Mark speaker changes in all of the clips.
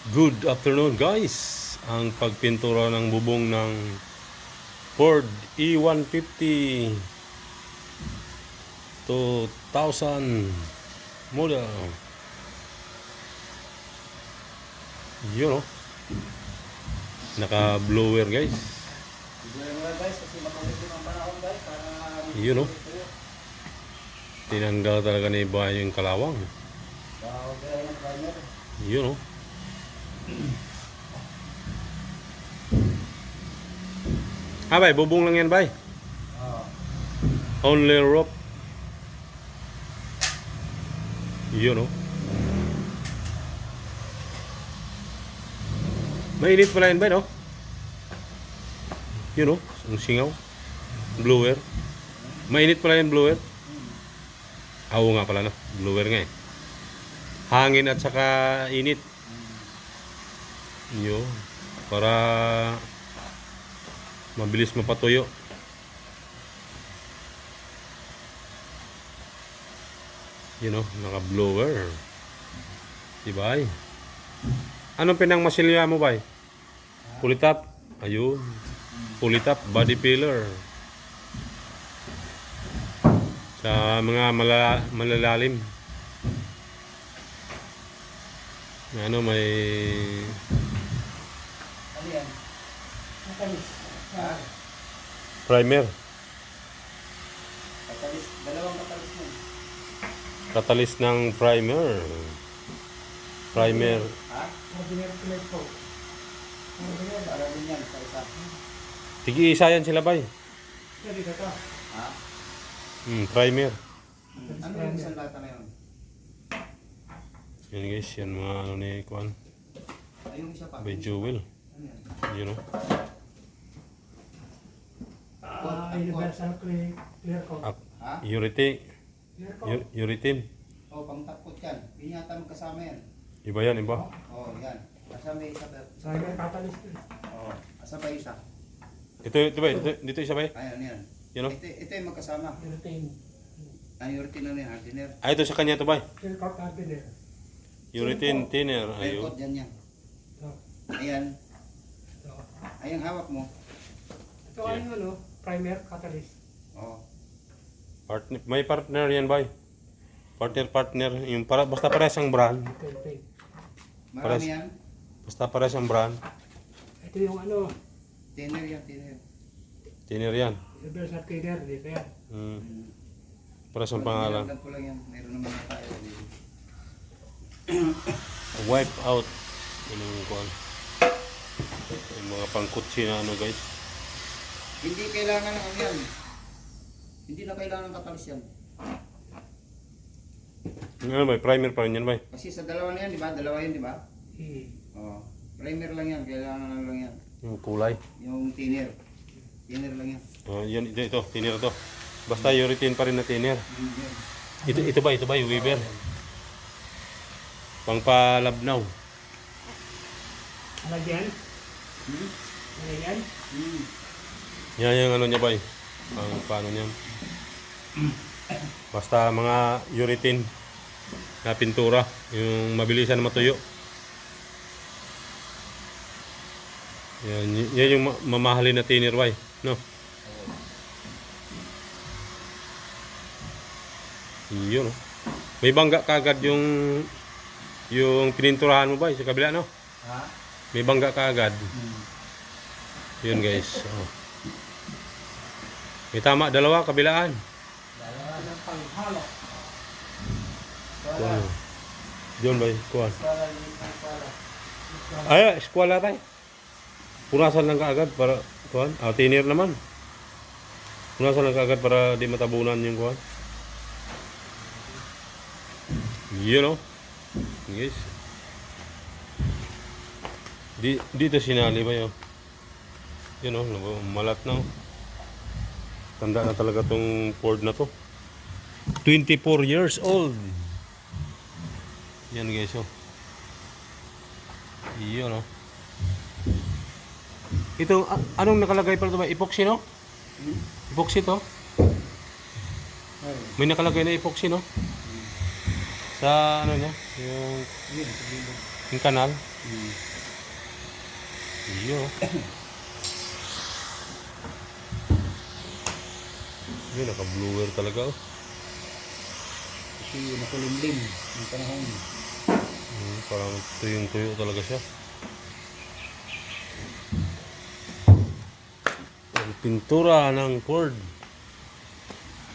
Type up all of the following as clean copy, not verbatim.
Speaker 1: Good afternoon guys. Ang pagpintura ng bubong ng Ford E150 2000 model. Yun o. Naka blower guys. Yun o. Tinanggal talaga ni Bayo yung kalawang. Yun o. Bay, bubong lang yan, bay. Only rope. Yun, oh. Mainit pala yan, bay, no? Yun, oh. Ang singaw. Blower. Mainit pala yan, blower. Oo nga pala, no? Blower nga, eh. Hangin at saka init. Yun. Para mabilis mapatuyo. You know, naka-blower. Diba ay? Anong pinangmasilya mo ba? Pulitap. Ayun. Pulitap, body filler. Sa mga malalalim. Ano, may
Speaker 2: Ano yan? Katalis.
Speaker 1: primer.
Speaker 2: Katalis. Dalawang katalis mo.
Speaker 1: Katalis ng primer. Primer.
Speaker 2: Ha?
Speaker 3: Ordinary plate po. Ordinary.
Speaker 2: Para din yan. Sa isa.
Speaker 1: Tigi-isa yan sila, bay.
Speaker 3: Hindi ka to.
Speaker 2: Ha?
Speaker 1: Primer.
Speaker 2: Ano yung isang lata na yun?
Speaker 1: Yan guys, yan mga ano ni Kwan.
Speaker 2: Ay, yung isa pa.
Speaker 1: By Jewel.
Speaker 2: Ano yan?
Speaker 1: You know.
Speaker 3: Universal clear coat.
Speaker 2: Ha?
Speaker 1: Urethane.
Speaker 3: Clear coat.
Speaker 1: Urethane.
Speaker 2: O, pangtapot yan. Hindi yata magkasama yan.
Speaker 1: Iba yan, iba.
Speaker 2: O, yan. Kasama yung isa pa.
Speaker 3: Sabi ng catalyst.
Speaker 2: O, kasama yung isa.
Speaker 1: Ito ba? Dito isa ba?
Speaker 2: Ayan, yan.
Speaker 1: You know?
Speaker 2: Ito yung magkasama.
Speaker 3: Urethane.
Speaker 2: Ang urethane na yan, hardiner.
Speaker 1: Ito sa kanya to ba?
Speaker 3: Clear coat ordinary.
Speaker 1: Urethane thinner.
Speaker 2: Clear
Speaker 1: Ayun.
Speaker 2: coat yan yan.
Speaker 3: Ito.
Speaker 2: Ayan.
Speaker 3: Ito.
Speaker 2: Ayan, hawak mo.
Speaker 3: Ito ay ano, primer catalyst.
Speaker 2: O.
Speaker 1: May partner yan ba? Partner. Yung basta pares ang brand.
Speaker 3: Urethane.
Speaker 2: Marami yan.
Speaker 1: Basta pares ang brand.
Speaker 3: Ito yung ano,
Speaker 2: Thinner yan, thinner.
Speaker 1: Thinner yan.
Speaker 3: universal cleaner. Dito yan.
Speaker 1: Pares ang pangalan.
Speaker 2: Lang po lang yan. Meron naman na tayo.
Speaker 1: Wipe out. Yun yung Kwan. Yung mga pangkutsi na ano guys.
Speaker 2: Hindi kailangan ng ano yan. Hindi na kailangan ng katalis yan.
Speaker 1: Ano ba? Primer pa rin yan ba?
Speaker 2: Kasi sa dalawa na yan, di ba? Dalawa yun, di ba?
Speaker 3: Hmm.
Speaker 2: Oo. Primer lang yan. Kailangan lang yan.
Speaker 1: Yung kulay.
Speaker 2: Yung thinner. Thinner lang yan.
Speaker 1: Yan, ito. Thinner to. Basta urethane pa rin na thinner.
Speaker 2: Yan.
Speaker 1: Ito ba? Yung Weaver. Pangpalabnaw.
Speaker 3: Alagyan.
Speaker 2: Hmm?
Speaker 3: Alagyan.
Speaker 2: Hmm.
Speaker 1: Yan yung ano niya ba? Paano niya? Basta mga urethane na pintura. Yung mabilisan matuyo. Yan yung mamahalin na thinner ba? No? Yun, no? May bangga kagad yung pininturahan mo ba sa kabila, no?
Speaker 2: Ha?
Speaker 1: May bangga kagad.
Speaker 2: Hmm.
Speaker 1: Yun guys. Oh. May tama, dalawa, kabilaan.
Speaker 2: Dalawa ng panghalo.
Speaker 1: Kuwan. Yun ba? Kuwan.
Speaker 2: Para liit ng para.
Speaker 1: Ay, eskwala tayo. Punasan lang kaagad para, kuwan. Thinner naman. Punasan lang kaagad para di matabunan yung kuwan. Yun, no? Guys. Dito sinali ba yun? Yun, no? Malat na, oh. Tanda na talaga tong Ford na to. 24 years old. Yan guys, oh. Yun, oh. Ito, anong nakalagay pala ito ba? Epoxy, no? Epoxy to? May nakalagay na epoxy, no? Sa ano niya? Yung kanal. Iyo. Yun, naka-blower talaga oh.
Speaker 2: Kasi nakulimlim ng panahon.
Speaker 1: Parang tuyong-tuyo talaga siya. Ang pintura ng Ford.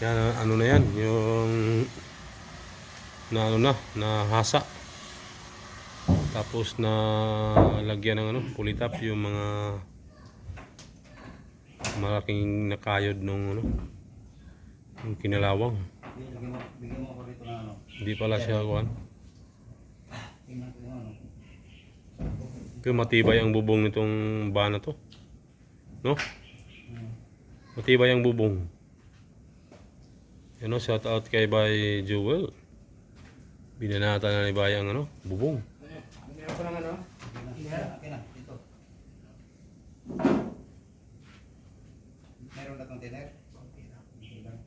Speaker 1: Yan, ano na yan, yung na ano na, nahasa. Tapos na lagyan ng ano, pulitap yung mga malaking nakayod nung ano, yung kinalawang.
Speaker 2: Bigyan mo ako rito ng ano.
Speaker 1: Hindi pala siya kuwan.
Speaker 2: Tingnan ko yung ano.
Speaker 1: Pero matibay ang bubong nitong van na to. No? Matibay ang bubong. Ano, shout out kay Bay Jewel. Binanata na ni Bay ang ano, bubong.
Speaker 3: Meron ko lang ano.
Speaker 2: Okay na, dito. Meron na container? Okay lang. Sige lang.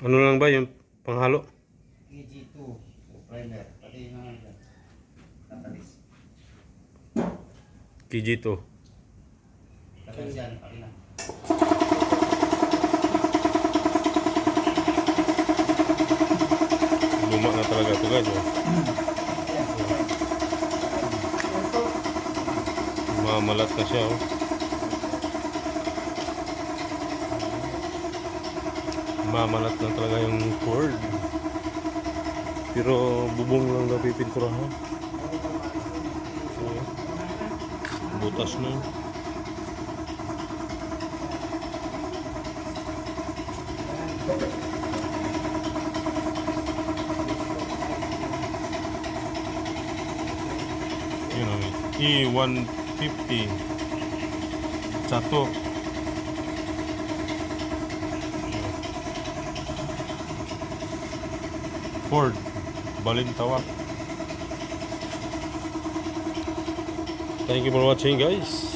Speaker 1: Ano lang ba yung panghalo?
Speaker 2: EG2 primer. Pati yung mga dyan. Natalis.
Speaker 1: KG2.
Speaker 2: Natalis yan. Okay na.
Speaker 1: Luma na talaga ito guys. Oh. Mamalat na siya. Oh. Mamalat na talaga yung Ford. Pero bubong lang daw pipinturahan. Oh. Butas na. Yun know, E150 Chato. Ford Balintawak. Thank you for watching guys.